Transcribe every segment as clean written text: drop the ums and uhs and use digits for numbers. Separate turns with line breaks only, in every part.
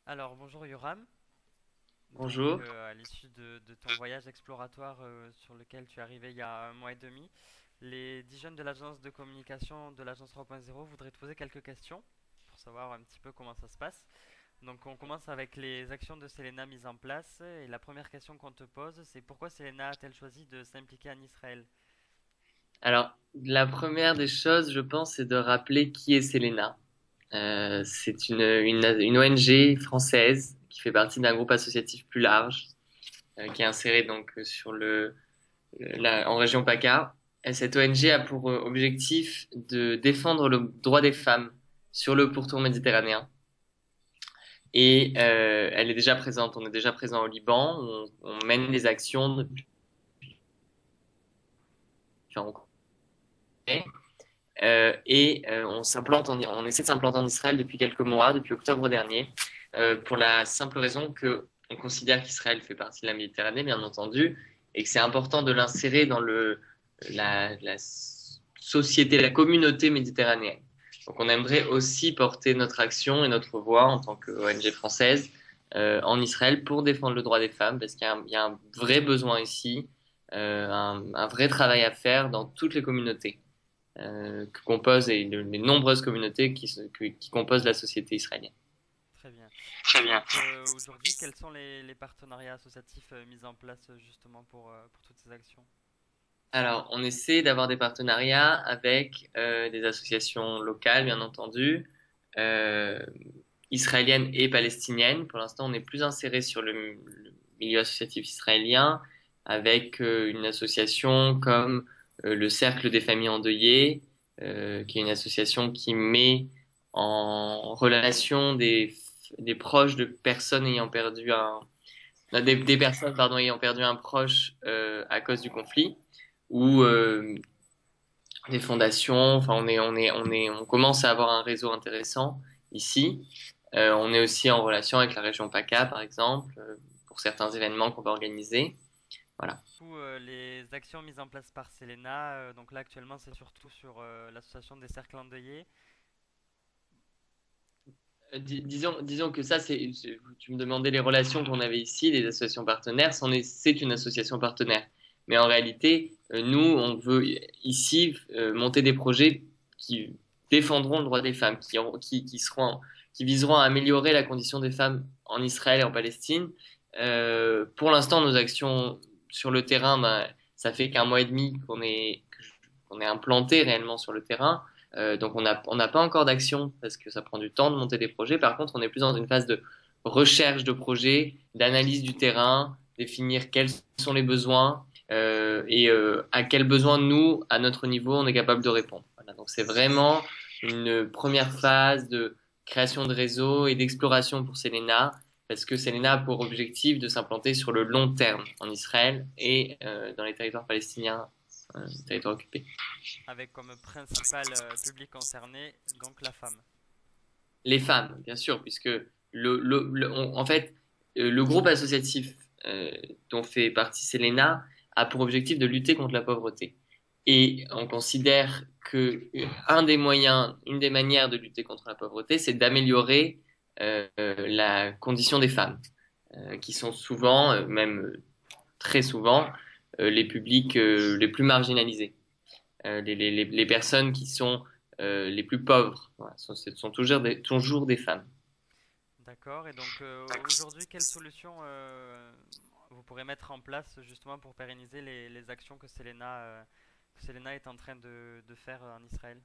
Alors, bonjour Yoram.
Bonjour.
À l'issue de ton voyage exploratoire sur lequel tu es arrivé il y a un mois et demi, les 10 jeunes de l'agence de communication de l'agence 3.0 voudraient te poser quelques questions pour savoir un petit peu comment ça se passe. Donc, on commence avec les actions de Selena mises en place. Et la première question qu'on te pose, c'est pourquoi Selena a-t-elle choisi de s'impliquer en Israël?
Alors, la première des choses, je pense, c'est de rappeler qui est Selena. C'est une ONG française qui fait partie d'un groupe associatif plus large, qui est inséré donc sur en région PACA. Et cette ONG a pour objectif de défendre le droit des femmes sur le pourtour méditerranéen. Et elle est déjà présente. On est déjà présent au Liban. On mène des actions depuis on essaie de s'implanter en Israël depuis quelques mois, depuis octobre dernier, pour la simple raison que on considère qu'Israël fait partie de la Méditerranée, bien entendu, et que c'est important de l'insérer dans la société, la communauté méditerranéenne. Donc on aimerait aussi porter notre action et notre voix en tant que ONG française en Israël pour défendre le droit des femmes, parce qu'il y a un vrai besoin ici, un vrai travail à faire dans toutes les communautés que composent et les nombreuses communautés qui composent la société israélienne.
Très bien.
Très
Et
bien.
donc, aujourd'hui, quels sont les partenariats associatifs mis en place justement pour toutes ces actions?
Alors, on essaie d'avoir des partenariats avec des associations locales, bien entendu, euh, israéliennes et palestiniennes. Pour l'instant, on est plus inséré sur le milieu associatif israélien, avec une association comme le Cercle des familles endeuillées, qui est une association qui met en relation des proches de personnes ayant perdu des personnes, pardon, ayant perdu un proche à cause du conflit, ou des fondations. Enfin, on commence à avoir un réseau intéressant ici. On est aussi en relation avec la région PACA, par exemple, pour certains événements qu'on va organiser. Voilà.
Coup, les actions mises en place par Selena, donc là actuellement c'est surtout sur l'association des cercles endeuillés.
Disons que ça, tu me demandais les relations qu'on avait ici, les associations partenaires, c'est une association partenaire. Mais en réalité, nous, on veut ici monter des projets qui défendront le droit des femmes, qui viseront à améliorer la condition des femmes en Israël et en Palestine. Pour l'instant, nos actions sur le terrain, ben, ça fait qu'un mois et demi qu'on est implanté réellement sur le terrain. Donc on n'a pas encore d'action parce que ça prend du temps de monter des projets. Par contre, on est plus dans une phase de recherche de projets, d'analyse du terrain, définir quels sont les besoins à quels besoins nous, à notre niveau, on est capable de répondre. Voilà, donc c'est vraiment une première phase de création de réseau et d'exploration pour Selena, parce que Selena a pour objectif de s'implanter sur le long terme en Israël et dans les territoires palestiniens, territoires occupés.
Avec comme principal public concerné donc la femme.
Les femmes, bien sûr, puisque en fait, le groupe associatif dont fait partie Selena a pour objectif de lutter contre la pauvreté. Et on considère que un des moyens, une des manières de lutter contre la pauvreté, c'est d'améliorer la condition des femmes, qui sont souvent, même très souvent, les publics les plus marginalisés, les personnes qui sont les plus pauvres. Voilà, ce sont toujours des femmes.
D'accord. Et donc aujourd'hui, quelles solutions vous pourrez mettre en place justement pour pérenniser les actions que Selena est en train de faire en Israël?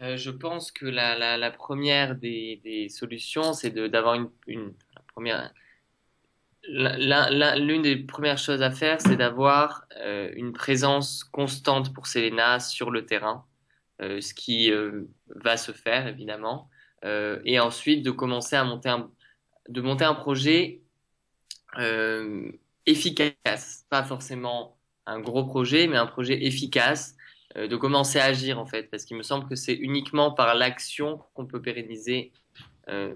Je pense que la première des solutions, c'est d'avoir la première, l'une des premières choses à faire, c'est d'avoir une présence constante pour Selena sur le terrain, ce qui va se faire évidemment, et ensuite de commencer de monter un projet euh, efficace, pas forcément un gros projet, mais un projet efficace, de commencer à agir en fait, parce qu'il me semble que c'est uniquement par l'action qu'on peut pérenniser euh,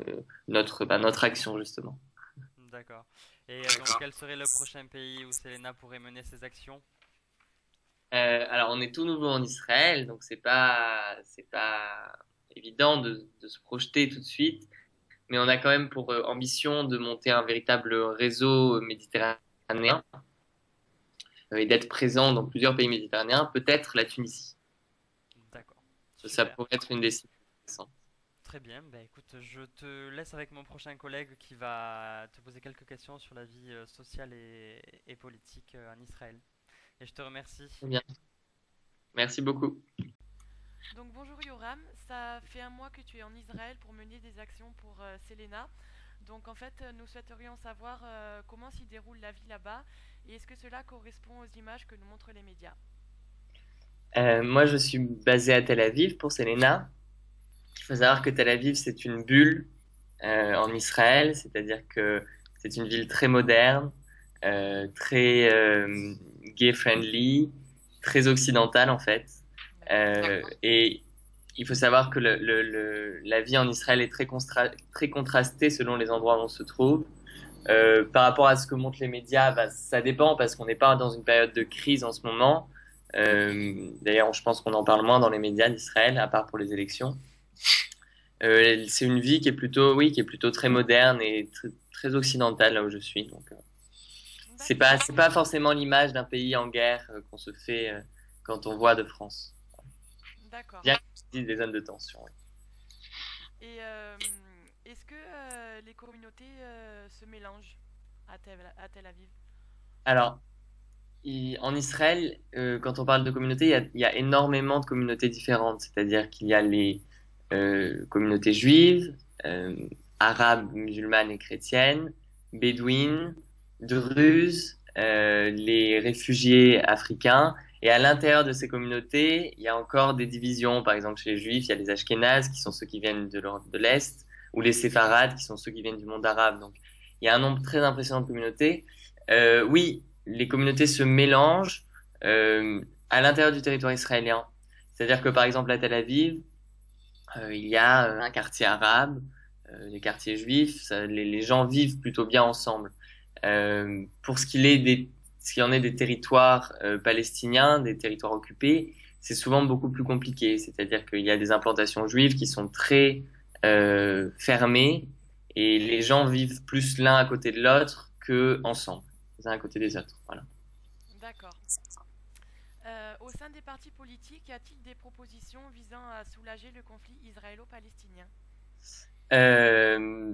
notre action justement.
D'accord. Et donc quel serait le prochain pays où Selena pourrait mener ses actions?
Alors on est tout nouveau en Israël, donc c'est pas évident de se projeter tout de suite. mais on a quand même pour ambition de monter un véritable réseau méditerranéen et d'être présent dans plusieurs pays méditerranéens, peut-être la Tunisie.
D'accord,
Ça
super.
pourrait être une destination intéressante.
Très bien, bah écoute, je te laisse avec mon prochain collègue qui va te poser quelques questions sur la vie sociale et politique en Israël. Et je te remercie.
Très bien. Merci beaucoup.
Donc bonjour Yoram, ça fait un mois que tu es en Israël pour mener des actions pour Selena. Donc en fait, nous souhaiterions savoir comment s'y déroule la vie là-bas et est-ce que cela correspond aux images que nous montrent les médias.
Moi, je suis basé à Tel Aviv pour Selena. Il faut savoir que Tel Aviv, c'est une bulle en Israël, c'est-à-dire que c'est une ville très moderne, très gay-friendly, très occidentale en fait.
D'accord.
Et il faut savoir que la vie en Israël est très contrastée selon les endroits où on se trouve. Par rapport à ce que montrent les médias, bah, ça dépend parce qu'on n'est pas dans une période de crise en ce moment. D'ailleurs, je pense qu'on en parle moins dans les médias d'Israël, à part pour les élections. C'est une vie qui est plutôt, oui, qui est plutôt très moderne et très occidentale là où je suis. Donc,
D'accord.
c'est pas forcément l'image d'un pays en guerre qu'on se fait quand on voit de France.
D'accord.
Bien qu'il y ait des zones de tension. Oui.
Et est-ce que les communautés se mélangent à Tel Aviv?
Alors, en Israël, quand on parle de communautés, il y a énormément de communautés différentes. C'est-à-dire qu'il y a les communautés juives, euh, arabes, musulmanes et chrétiennes, bédouines, druzes, les réfugiés africains. Et à l'intérieur de ces communautés, il y a encore des divisions. Par exemple, chez les juifs, il y a les Ashkénazes, qui sont ceux qui viennent de l'Est, ou les séfarades, qui sont ceux qui viennent du monde arabe. Donc, il y a un nombre très impressionnant de communautés. Oui, les communautés se mélangent à l'intérieur du territoire israélien. C'est-à-dire que, par exemple, à Tel Aviv, il y a un quartier arabe, des quartiers juifs, les gens vivent plutôt bien ensemble. Pour ce qu'il en est des territoires palestiniens, des territoires occupés, c'est souvent beaucoup plus compliqué. C'est-à-dire qu'il y a des implantations juives qui sont très fermées et les gens vivent plus l'un à côté de l'autre que ensemble, les uns à côté des autres. Voilà.
D'accord. Au sein des partis politiques, y a-t-il des propositions visant à soulager le conflit israélo-palestinien?
Euh,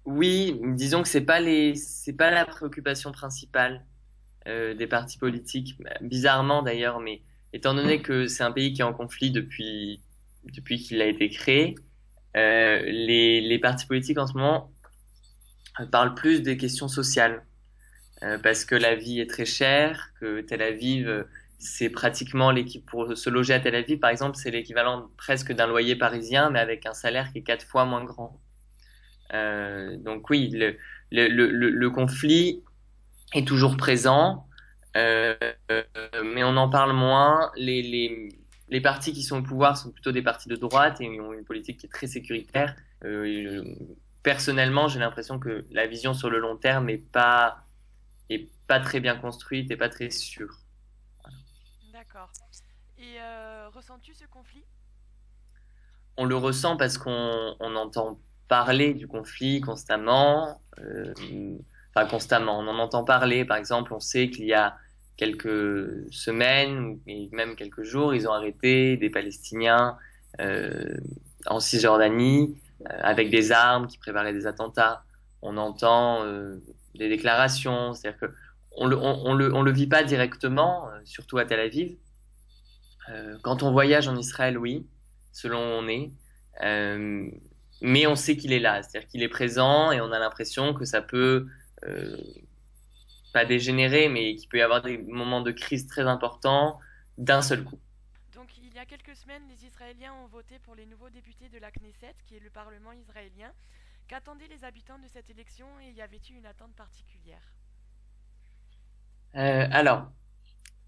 oui, disons que c'est pas la préoccupation principale des partis politiques, bizarrement d'ailleurs, mais étant donné que c'est un pays qui est en conflit depuis qu'il a été créé, les partis politiques en ce moment parlent plus des questions sociales, parce que la vie est très chère, que Tel Aviv, c'est pratiquement l'équipe pour se loger à Tel Aviv, par exemple, c'est l'équivalent presque d'un loyer parisien, mais avec un salaire qui est 4 fois moins grand. Donc oui, le conflit est toujours présent, euh, mais on en parle moins. Les partis qui sont au pouvoir sont plutôt des partis de droite et ont une politique qui est très sécuritaire. Personnellement, j'ai l'impression que la vision sur le long terme est pas très bien construite et pas très sûre.
D'accord. Et ressens-tu ce conflit?
On le ressent parce on entend parler du conflit constamment, enfin constamment, on en entend parler. Par exemple, on sait qu'il y a quelques semaines et même quelques jours, ils ont arrêté des Palestiniens euh, en Cisjordanie avec des armes qui préparaient des attentats. On entend des déclarations, c'est-à-dire que on le vit pas directement, surtout à Tel Aviv. Quand on voyage en Israël, oui, selon où on est. Euh, mais on sait qu'il est là, c'est-à-dire qu'il est présent et on a l'impression que ça peut euh, pas dégénérer, mais qu'il peut y avoir des moments de crise très importants d'un seul coup.
Donc, il y a quelques semaines, les Israéliens ont voté pour les nouveaux députés de la Knesset, qui est le Parlement israélien. Qu'attendaient les habitants de cette élection et y avait-il une attente particulière?
Alors,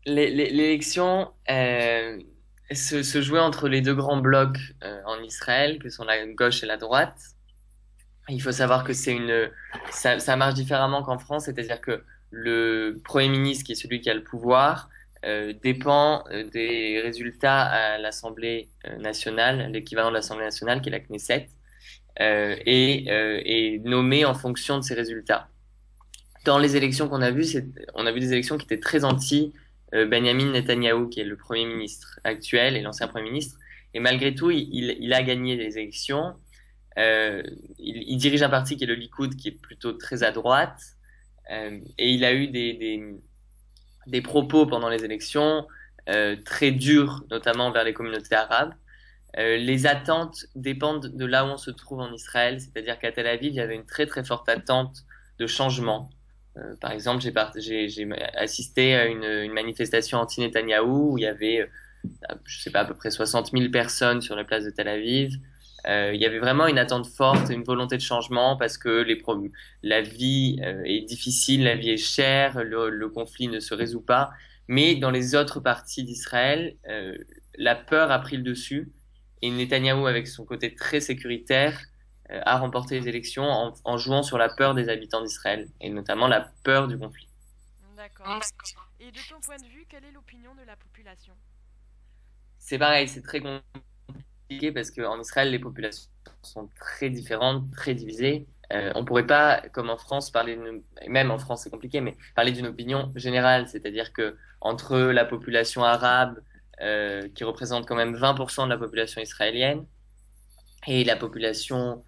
l'élection se jouait entre les deux grands blocs en Israël, que sont la gauche et la droite. Il faut savoir que ça marche différemment qu'en France, c'est-à-dire que le Premier ministre, qui est celui qui a le pouvoir, dépend des résultats à l'Assemblée nationale, l'équivalent de l'Assemblée nationale, qui est la Knesset. est nommé en fonction de ses résultats. Dans les élections qu'on a vues, on a vu des élections qui étaient très anti Benjamin Netanyahou, qui est le Premier ministre actuel et l'ancien Premier ministre. Et malgré tout, il a gagné les élections. Il dirige un parti qui est le Likoud, qui est plutôt très à droite. Et il a eu des propos pendant les élections très durs, notamment vers les communautés arabes. Les attentes dépendent de là où on se trouve en Israël, c'est-à-dire qu'à Tel Aviv, il y avait une très très forte attente de changement. Par exemple, j'ai assisté à une manifestation anti-Netanyahou où il y avait, je sais pas, à peu près 60 000 personnes sur la place de Tel Aviv. Il y avait vraiment une attente forte, une volonté de changement parce que la vie est difficile, la vie est chère, le conflit ne se résout pas. Mais dans les autres parties d'Israël, la peur a pris le dessus et Netanyahou, avec son côté très sécuritaire, a remporté les élections en jouant sur la peur des habitants d'Israël et notamment la peur du conflit.
D'accord. Et de ton point de vue, quelle est l'opinion de la population?
C'est pareil, c'est très compliqué parce qu'en Israël, les populations sont très différentes, très divisées. On ne pourrait pas, comme en France, même en France c'est compliqué, mais parler d'une opinion générale, c'est-à-dire que entre la population arabe, qui représente quand même 20% de la population israélienne, et la population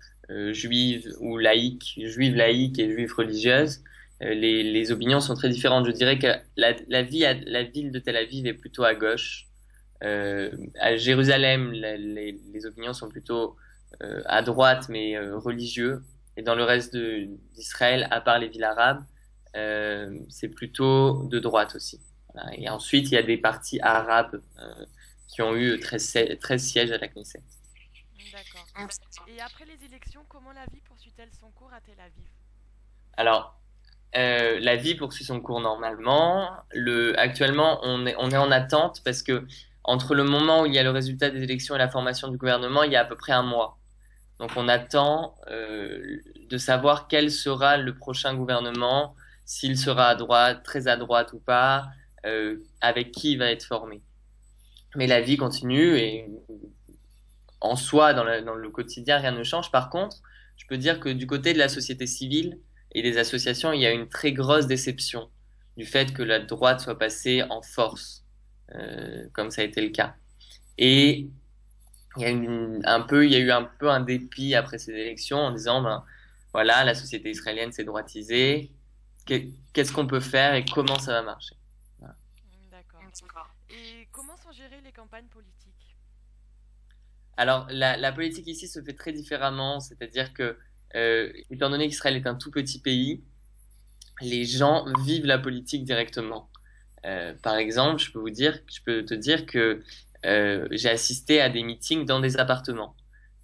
juive ou laïque, juive laïque et juive religieuse, les opinions sont très différentes. Je dirais que la ville de Tel Aviv est plutôt à gauche. À Jérusalem, les opinions sont plutôt à droite, mais religieux. Et dans le reste d'Israël, à part les villes arabes, c'est plutôt de droite aussi. Voilà. Et ensuite, il y a des partis arabes qui ont eu 13 sièges à la Knesset.
D'accord. Et après les élections, comment la vie poursuit-elle son cours à Tel Aviv?
Alors, la vie poursuit son cours normalement. Actuellement, on est en attente parce que entre le moment où il y a le résultat des élections et la formation du gouvernement, il y a à peu près un mois. Donc on attend de savoir quel sera le prochain gouvernement, s'il sera à droite, très à droite ou pas, avec qui il va être formé. Mais la vie continue et en soi, dans le quotidien, rien ne change. Par contre, je peux dire que du côté de la société civile et des associations, il y a une très grosse déception du fait que la droite soit passée en force, comme ça a été le cas. Et il y a il y a eu un peu un dépit après ces élections en disant, ben, voilà, la société israélienne s'est droitisée, qu'est-ce qu'on peut faire et comment ça va marcher. Voilà.
D'accord. Et comment sont gérées les campagnes politiques?
Alors, la politique ici se fait très différemment, c'est-à-dire que, étant donné qu'Israël est un tout petit pays, les gens vivent la politique directement. Par exemple, je peux te dire que j'ai assisté à des meetings dans des appartements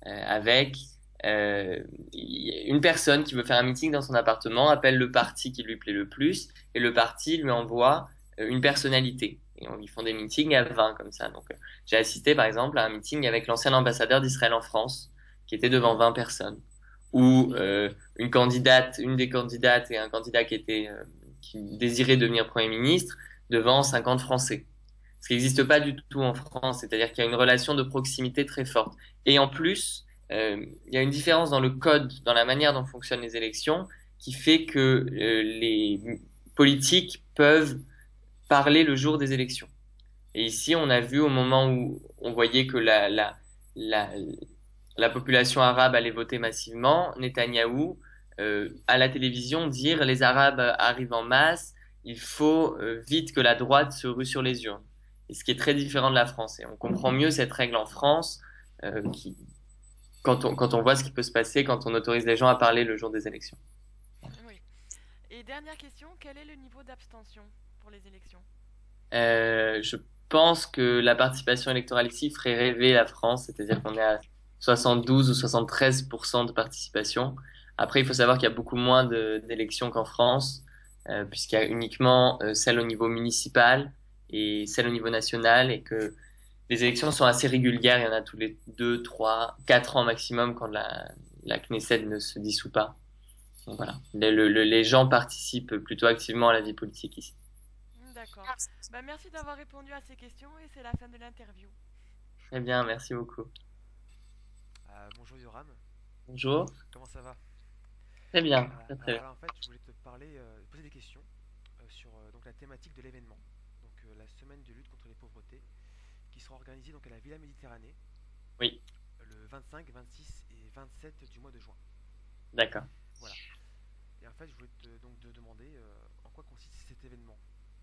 avec une personne qui veut faire un meeting dans son appartement, appelle le parti qui lui plaît le plus et le parti lui envoie une personnalité. Et ils font des meetings à 20 comme ça. Donc, j'ai assisté par exemple à un meeting avec l'ancien ambassadeur d'Israël en France qui était devant 20 personnes. Ou une des candidates et un candidat qui désirait devenir Premier ministre devant 50 Français. Ce qui n'existe pas du tout en France, c'est-à-dire qu'il y a une relation de proximité très forte. Et en plus, il y a une différence dans le code, dans la manière dont fonctionnent les élections, qui fait que les politiques peuvent parler le jour des élections. Et ici, on a vu au moment où on voyait que la population arabe allait voter massivement, Netanyahou, à la télévision, dire les Arabes arrivent en masse, il faut vite que la droite se rue sur les urnes. Et ce qui est très différent de la France. Et on comprend mieux cette règle en France quand on voit ce qui peut se passer quand on autorise les gens à parler le jour des élections.
Oui. Et dernière question, quel est le niveau d'abstention pour les élections?
Je pense que la participation électorale ici ferait rêver la France, c'est-à-dire qu'on est à 72 ou 73% de participation. Après, il faut savoir qu'il y a beaucoup moins d'élections qu'en France, puisqu'il y a uniquement celles au niveau municipal et celles au niveau national, et que les élections sont assez régulières. Il y en a tous les 2, 3, 4 ans maximum quand la Knesset ne se dissout pas. Donc voilà, les gens participent plutôt activement à la vie politique ici.
D'accord. Bah, merci d'avoir répondu à ces questions et c'est la fin de l'interview.
Très bien, merci beaucoup.
Bonjour Yoram.
Bonjour.
Comment ça va?
Très bien, très très bien.
Alors en fait, je voulais te parler, poser des questions sur donc la thématique de l'événement, donc la semaine de lutte contre les pauvretés, qui sera organisée donc à la Villa Méditerranée
Oui,
le 25, 26 et 27 du mois de juin.
d'accord.
Voilà. Et en fait, je voulais donc te demander en quoi consiste cet événement.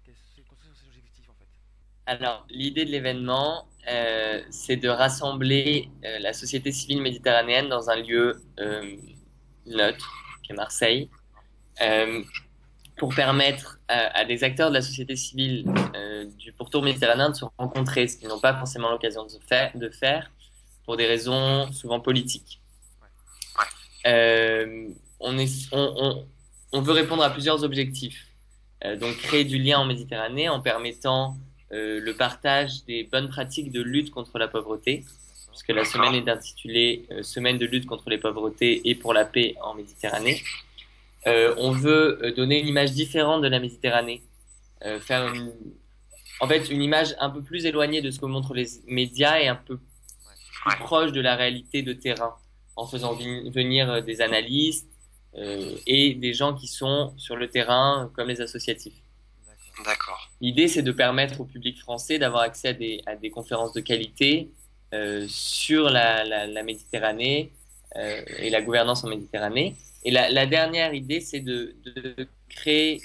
Quels sont ses objectifs en fait?
Alors, l'idée de l'événement, c'est de rassembler la société civile méditerranéenne dans un lieu neutre, qui est Marseille, euh, pour permettre à des acteurs de la société civile du pourtour méditerranéen de se rencontrer, ce qu'ils n'ont pas forcément l'occasion de faire pour des raisons souvent politiques.
Ouais.
Euh, on veut répondre à plusieurs objectifs. Donc créer du lien en Méditerranée en permettant le partage des bonnes pratiques de lutte contre la pauvreté,
D'accord.
puisque la semaine est intitulée Semaine de lutte contre les pauvretés et pour la paix en Méditerranée. On veut donner une image différente de la Méditerranée, faire en fait une image un peu plus éloignée de ce que montrent les médias et un peu plus proche de la réalité de terrain, en faisant venir des analystes et des gens qui sont sur le terrain, comme les associatifs.
D'accord.
L'idée, c'est de permettre au public français d'avoir accès à des conférences de qualité sur la Méditerranée et la gouvernance en Méditerranée. Et la dernière idée, c'est de créer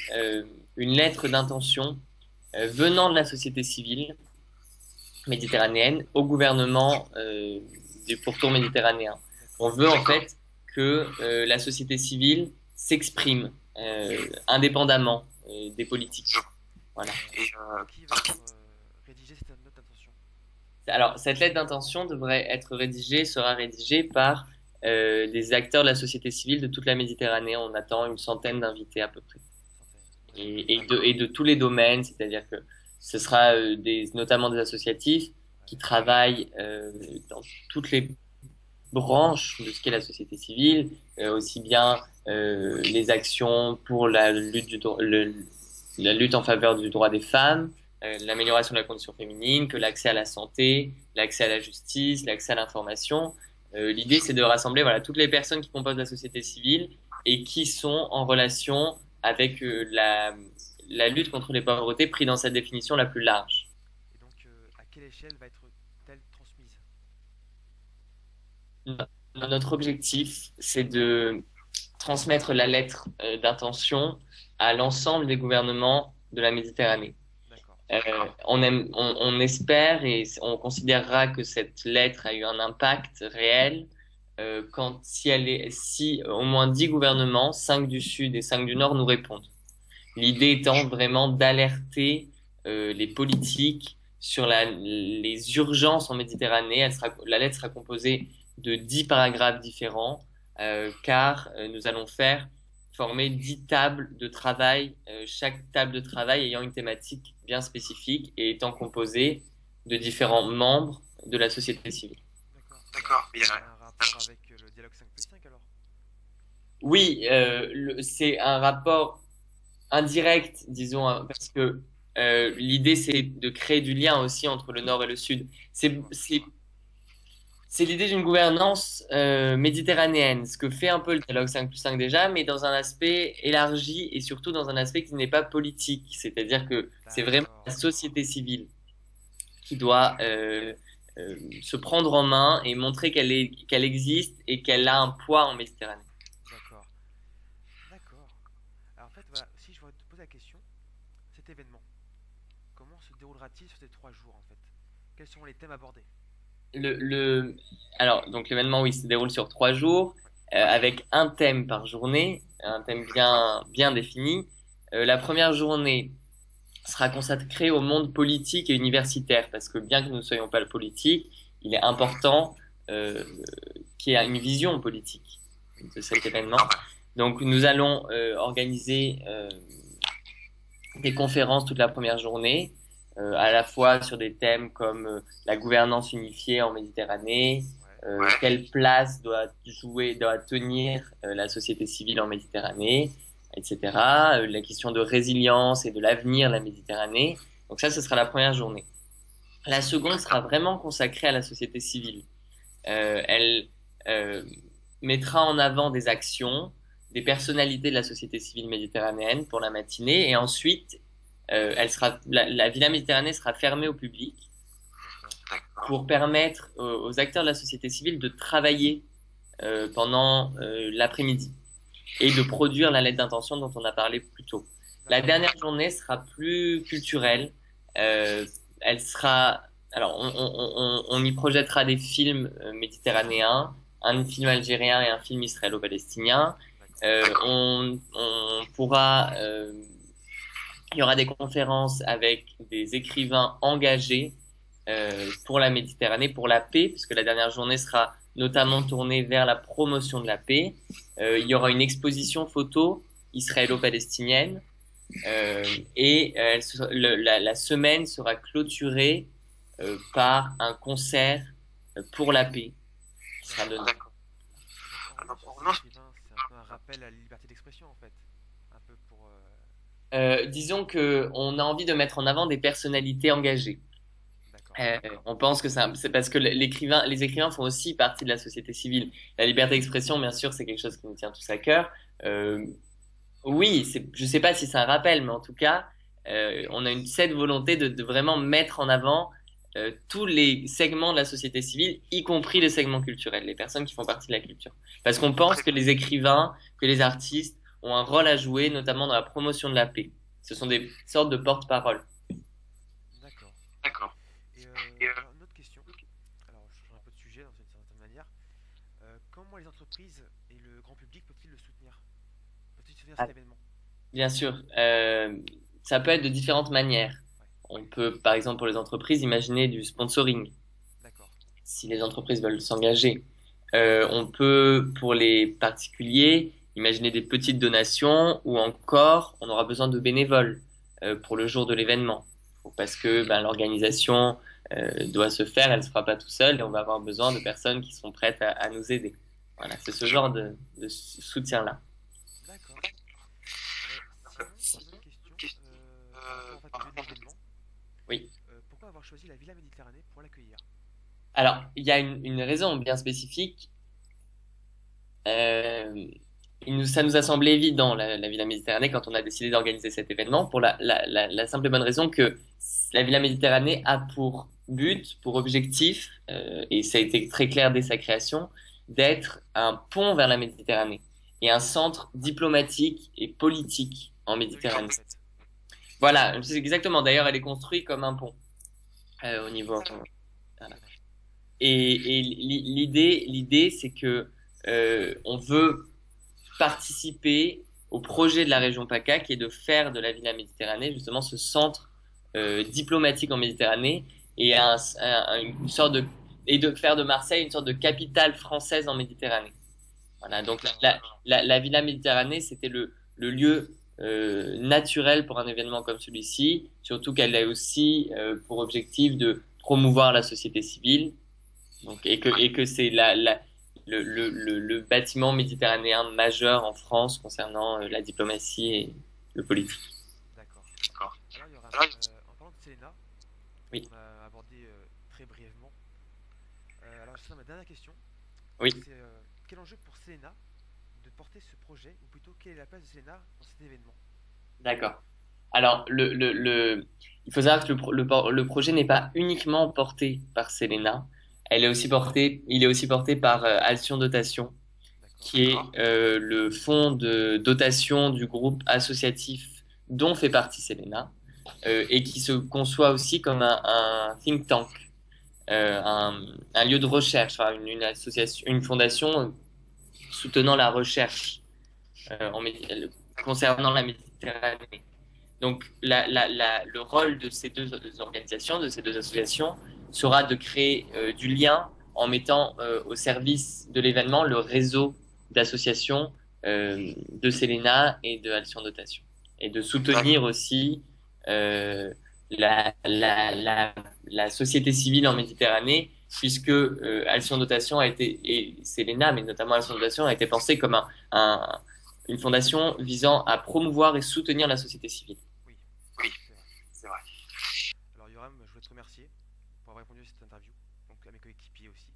une lettre d'intention venant de la société civile méditerranéenne au gouvernement du pourtour méditerranéen. On veut en fait que la société civile s'exprime indépendamment des politiques. Voilà.
Qui va rédiger cette note d'intention?
Alors, cette lettre d'intention devrait être rédigée, sera rédigée par des acteurs de la société civile de toute la Méditerranée. On attend une centaine d'invités à peu près. Et de tous les domaines, c'est-à-dire que ce sera notamment des associatifs qui travaillent dans toutes les branches de ce qu'est la société civile, aussi bien les actions pour la lutte en faveur du droit des femmes, l'amélioration de la condition féminine, que l'accès à la santé, l'accès à la justice, l'accès à l'information. L'idée, c'est de rassembler voilà, toutes les personnes qui composent la société civile et qui sont en relation avec la lutte contre les pauvretés pris dans sa définition la plus large.
Et donc, à quelle échelle va être-t-elle transmise?
Notre objectif, c'est de transmettre la lettre d'intention à l'ensemble des gouvernements de la Méditerranée. On espère et on considérera que cette lettre a eu un impact réel si au moins 10 gouvernements, 5 du Sud et 5 du Nord, nous répondent. L'idée étant vraiment d'alerter les politiques sur les urgences en Méditerranée. La lettre sera composée de 10 paragraphes différents, car nous allons former 10 tables de travail, chaque table de travail ayant une thématique bien spécifique et étant composée de différents membres de la société civile.
D'accord. Il y a un rapport avec le dialogue 5+5 alors?
Oui, c'est un rapport indirect, disons, hein, parce que l'idée, c'est de créer du lien aussi entre le Nord et le Sud. C'est l'idée d'une gouvernance méditerranéenne, ce que fait un peu le dialogue 5+5 déjà, mais dans un aspect élargi et surtout dans un aspect qui n'est pas politique. C'est-à-dire que c'est vraiment la société civile qui doit se prendre en main et montrer qu'elle existe et qu'elle a un poids en Méditerranée.
D'accord. D'accord. Alors en fait, voilà, si je voudrais te poser la question, cet événement, comment se déroulera-t-il sur ces 3 jours en fait? Quels seront les thèmes abordés?
Alors, donc l'événement, oui, se déroule sur 3 jours, avec un thème par journée, un thème bien défini. La première journée sera consacrée au monde politique et universitaire, parce que bien que nous ne soyons pas le politique, il est important qu'il y ait une vision politique de cet événement. Donc, nous allons organiser des conférences toute la première journée, à la fois sur des thèmes comme la gouvernance unifiée en Méditerranée, quelle place doit tenir la société civile en Méditerranée, etc. La question de résilience et de l'avenir de la Méditerranée. Donc ça, ce sera la première journée. La seconde sera vraiment consacrée à la société civile. Elle mettra en avant des actions, des personnalités de la société civile méditerranéenne pour la matinée, et ensuite, la Villa Méditerranée sera fermée au public
D'accord.
pour permettre aux acteurs de la société civile de travailler pendant l'après-midi et de produire la lettre d'intention dont on a parlé plus tôt. La
D'accord.
dernière journée sera plus culturelle. Elle sera, alors on y projettera des films méditerranéens, un film algérien et un film israélo-palestinien. On pourra, il y aura des conférences avec des écrivains engagés pour la Méditerranée, pour la paix, puisque la dernière journée sera notamment tournée vers la promotion de la paix. Il y aura une exposition photo israélo-palestinienne et la semaine sera clôturée par un concert pour la paix qui sera donné.
Donc en gros, ces écrivains, c'est un peu un rappel à la liberté d'expression en fait. Un peu pour...
Disons que on a envie de mettre en avant des personnalités engagées.
D'accord.
On pense que c'est parce que les écrivains font aussi partie de la société civile. La liberté d'expression, bien sûr, c'est quelque chose qui nous tient tous à cœur. Oui, je sais pas si c'est un rappel, mais en tout cas, on a cette volonté de vraiment mettre en avant tous les segments de la société civile, y compris les segments culturels, les personnes qui font partie de la culture. Parce qu'on pense que les écrivains, que les artistes ont un rôle à jouer, notamment dans la promotion de la paix. Ce sont des sortes de porte-parole.
D'accord. Et alors, une autre question. Alors, je change un peu de sujet dans une certaine manière. Comment les entreprises et le grand public peuvent-ils le soutenir? Peuvent-ils soutenir cet événement?
Bien sûr, ça peut être de différentes manières.
Ouais.
On peut, par exemple, pour les entreprises, imaginer du sponsoring,
D'accord.
si les entreprises veulent s'engager. On peut, pour les particuliers, imaginer des petites donations ou encore, on aura besoin de bénévoles pour le jour de l'événement. Parce que ben, l'organisation doit se faire, elle ne se fera pas tout seul et on va avoir besoin de personnes qui sont prêtes à nous aider. Voilà, c'est ce genre de soutien-là.
D'accord. Sinon, une autre question. Par rapport en fait, au lieu de l'événement,
Oui.
pourquoi avoir choisi la Villa Méditerranée pour l'accueillir?
Alors, il y a une raison bien spécifique. Euh, ça nous a semblé évident, la Villa Méditerranée, quand on a décidé d'organiser cet événement, pour la simple et bonne raison que la Villa Méditerranée a pour but, pour objectif, et ça a été très clair dès sa création, d'être un pont vers la Méditerranée et un centre diplomatique et politique en Méditerranée. Voilà, c'est exactement. D'ailleurs, elle est construite comme un pont au niveau. Voilà. Et l'idée, c'est que on veut participer au projet de la région PACA, qui est de faire de la Villa Méditerranée justement ce centre diplomatique en Méditerranée et une sorte et de faire de Marseille une sorte de capitale française en Méditerranée. Voilà, donc la Villa Méditerranée, c'était le lieu naturel pour un événement comme celui-ci, surtout qu'elle a aussi pour objectif de promouvoir la société civile, donc, et que c'est le bâtiment méditerranéen majeur en France concernant la diplomatie et le politique.
D'accord. Alors, il y aura, en parlant de Selena,
Oui.
on a abordé très brièvement. Alors, ce sera ma dernière question.
Oui.
C'est quel enjeu pour Selena de porter ce projet, ou plutôt quelle est la place de Selena dans cet événement?
D'accord. Alors, il faut savoir que le projet n'est pas uniquement porté par Selena. Il est aussi porté par Alcyon Dotation, qui est le fonds de dotation du groupe associatif dont fait partie Selena, et qui se conçoit aussi comme un think tank, un lieu de recherche, enfin, une association, une fondation soutenant la recherche concernant la Méditerranée. Donc, le rôle de ces deux organisations, de ces deux associations, sera de créer du lien en mettant au service de l'événement le réseau d'associations de Selena et de Alcyon Dotation. Et de soutenir aussi la société civile en Méditerranée, puisque Alcyon Dotation a été, et Selena, mais notamment Alcyon Dotation, a été pensée comme une fondation visant à promouvoir et soutenir la société civile.
Oui, c'est vrai. Alors Yoram, je voulais te remercier pour avoir répondu à cette interview, donc à mes coéquipiers aussi,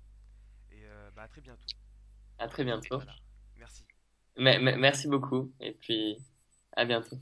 et à très bientôt.
À très bientôt.
Voilà. Merci.
Merci beaucoup et puis à bientôt.